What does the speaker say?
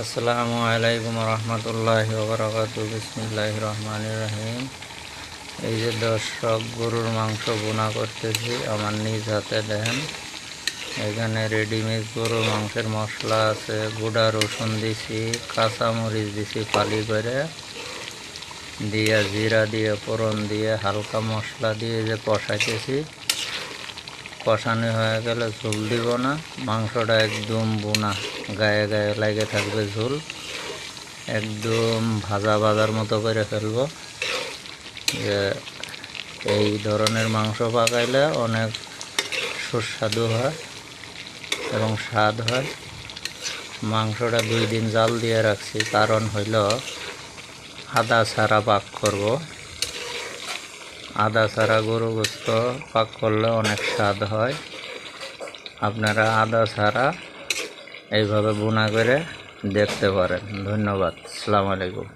আসসালামু আলাইকুম রহমতুল্লাহি ওয়া বারাকাতুহু। বিসমিল্লাহির রহমানির রহিম। এই যে দর্শক, গরুর মাংস বোনা করতেছি আমার নিজ হাতে। দেখেন, এখানে রেডিমেড গরুর মাংসের মশলা আছে। গুঁড়া রসুন দিছি, কাঁচামরিচ দিছি ফালি করে, দিয়ে জিরা দিয়ে ফোড়ন দিয়ে হালকা মশলা দিয়ে যে কষাইতেছি। কষানো হয়ে গেলে ঝোল দিব না, মাংসটা একদম বোনা, গায়ে গায়ে লাগে থাকবে ঝোল। একদম ভাজা ভাজার মতো করে ফেলবো। যে এই ধরনের মাংস পাকাইলে অনেক সুস্বাদু হয় এবং স্বাদ হয়। মাংসটা 2 দিন জাল দিয়ে রাখছি, কারণ হইল আদা ছাড়া পাক করব। আদা ছাড়া গরু গোস্ত পাক করলে অনেক স্বাদ হয়। আপনারা আদা ছাড়া এইভাবে বোনা করে দেখতে পারেন। ধন্যবাদ। আসসালামু আলাইকুম।